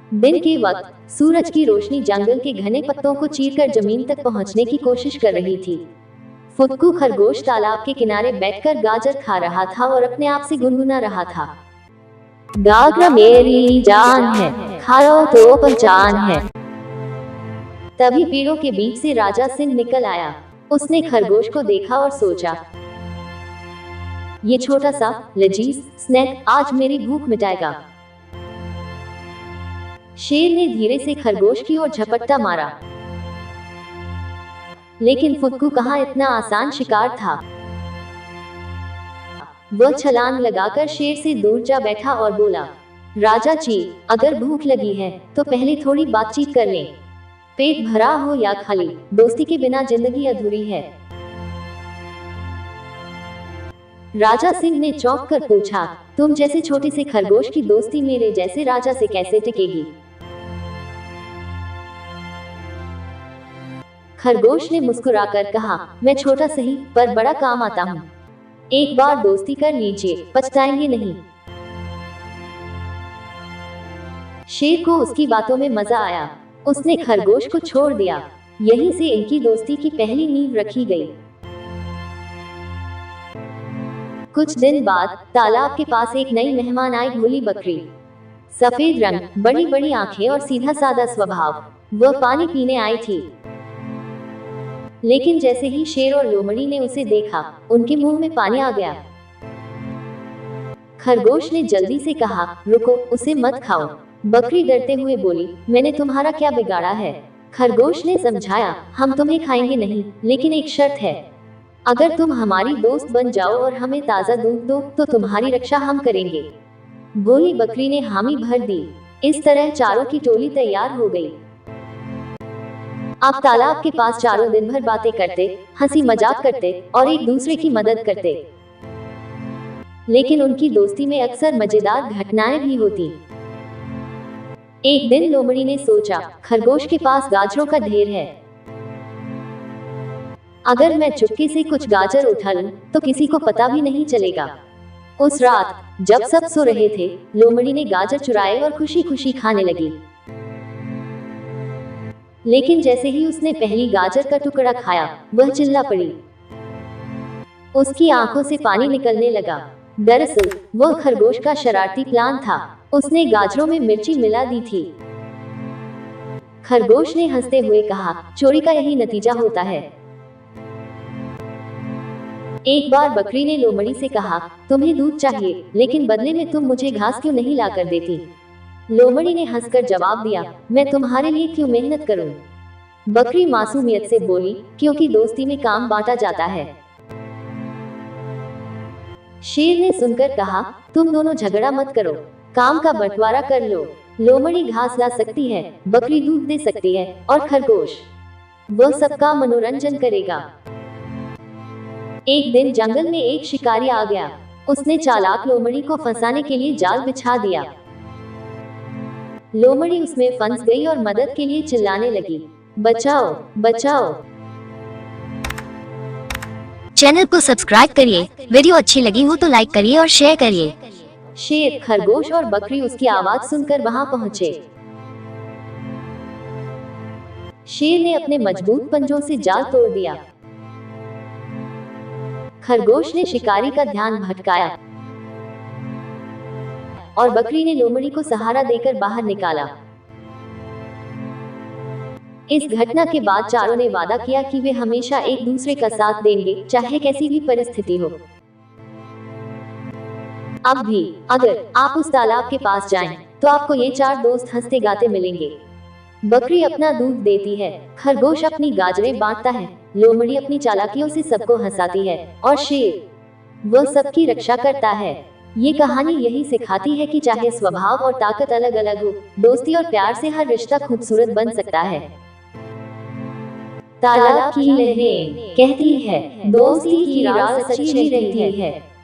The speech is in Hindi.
दिन के वक्त सूरज की रोशनी जंगल के घने पत्तों को चीरकर जमीन तक पहुंचने की कोशिश कर रही थी। फुदकू खरगोश तालाब के किनारे बैठकर गाजर खा रहा था और अपने आप से गुनगुना रहा था। गाजर मेरी जान है, खाओ तो पहचान है। तभी पेड़ों के बीच से राजा सिंह निकल आया। उसने खरगोश को देखा और सोचा, ये छोटा सा लजीज स्नैक आज मेरी भूख मिटाएगा। शेर ने धीरे से खरगोश की ओर झपट्टा मारा, लेकिन फुदकू कहाँ इतना आसान शिकार था। वह छलांग लगाकर शेर से दूर जा बैठा और बोला, राजा जी, अगर भूख लगी है तो पहले थोड़ी बातचीत कर लें। पेट भरा हो या खाली, दोस्ती के बिना जिंदगी अधूरी है। राजा सिंह ने चौंक कर पूछा, तुम जैसे छोटे से खरगोश की दोस्ती मेरे जैसे राजा से कैसे टिकेगी? खरगोश ने मुस्कुराकर कहा, मैं छोटा सही पर बड़ा काम आता हूँ। एक बार दोस्ती कर लीजिए, पछताएंगे नहीं। शेर को उसकी बातों में मजा आया। उसने खरगोश को छोड़ दिया। यहीं से इनकी दोस्ती की पहली नींव रखी गई। कुछ दिन बाद तालाब के पास एक नई मेहमान आई, भोली बकरी। सफेद रंग, बड़ी बड़ी आंखें और सीधा साधा स्वभाव। वह पानी पीने आई थी, लेकिन जैसे ही शेर और लोमड़ी ने उसे देखा, उनके मुंह में पानी आ गया। खरगोश ने जल्दी से कहा, रुको, उसे मत खाओ। बकरी डरते हुए बोली, मैंने तुम्हारा क्या बिगाड़ा है? खरगोश ने समझाया, हम तुम्हें खाएंगे नहीं, लेकिन एक शर्त है। अगर तुम हमारी दोस्त बन जाओ और हमें ताज़ा दूध दो तो तुम्हारी रक्षा हम करेंगे। भोली बकरी ने हामी भर दी। इस तरह चारों की टोली तैयार हो गई। आप तालाब के पास चारों दिन भर बातें करते, हंसी मजाक करते और एक दूसरे की मदद करते। लेकिन उनकी दोस्ती में अक्सर मजेदार घटनाएं भी होती। एक दिन लोमड़ी ने सोचा, खरगोश के पास गाजरों का ढेर है। अगर मैं चुपके से कुछ गाजर उठा लूं तो किसी को पता भी नहीं चलेगा। उस रात जब सब सो रहे थे, लोमड़ी ने गाजर चुराए और खुशी खुशी खाने लगी। लेकिन जैसे ही उसने पहली गाजर का टुकड़ा खाया, वह चिल्ला पड़ी। उसकी आंखों से पानी निकलने लगा। दरअसल वह खरगोश का शरारती प्लान था। उसने गाजरों में मिर्ची मिला दी थी। खरगोश ने हंसते हुए कहा, चोरी का यही नतीजा होता है। एक बार बकरी ने लोमड़ी से कहा, तुम्हें दूध चाहिए, लेकिन बदले में तुम मुझे घास क्यों नहीं लाकर देती? लोमड़ी ने हंसकर जवाब दिया, मैं तुम्हारे लिए क्यों मेहनत करूं? बकरी मासूमियत से बोली, क्योंकि दोस्ती में काम बांटा जाता है। शेर ने सुनकर कहा, तुम दोनों झगड़ा मत करो, काम का बंटवारा कर लो। लोमड़ी घास ला सकती है, बकरी दूध दे सकती है और खरगोश वह सबका मनोरंजन करेगा। एक दिन जंगल में एक शिकारी आ गया। उसने चालाक लोमड़ी को फंसाने के लिए जाल बिछा दिया। लोमड़ी उसमें फंस गई और मदद के लिए चिल्लाने लगी, बचाओ बचाओ। चैनल को सब्सक्राइब करिए, वीडियो अच्छी लगी हो तो लाइक करिए और शेयर करिए। शेर, खरगोश और बकरी उसकी आवाज सुनकर वहां पहुंचे। शेर ने अपने मजबूत पंजों से जाल तोड़ दिया। खरगोश ने शिकारी का ध्यान भटकाया और बकरी ने लोमड़ी को सहारा देकर बाहर निकाला। इस घटना के बाद चारों ने वादा किया कि वे हमेशा एक दूसरे का साथ देंगे, चाहे कैसी भी परिस्थिति हो। अब भी अगर आप उस तालाब के पास जाएं, तो आपको ये चार दोस्त हंसते गाते मिलेंगे। बकरी अपना दूध देती है, खरगोश अपनी गाजरें बांटता है, लोमड़ी अपनी चालाकियों से सबको हंसाती है और शेर वह सबकी रक्षा करता है। ये कहानी यही सिखाती है कि चाहे स्वभाव और ताकत अलग अलग हो, दोस्ती और प्यार से हर रिश्ता खूबसूरत बन सकता है। तालाब की लहरें कहती है, दोस्ती की राह सच्ची रहती है।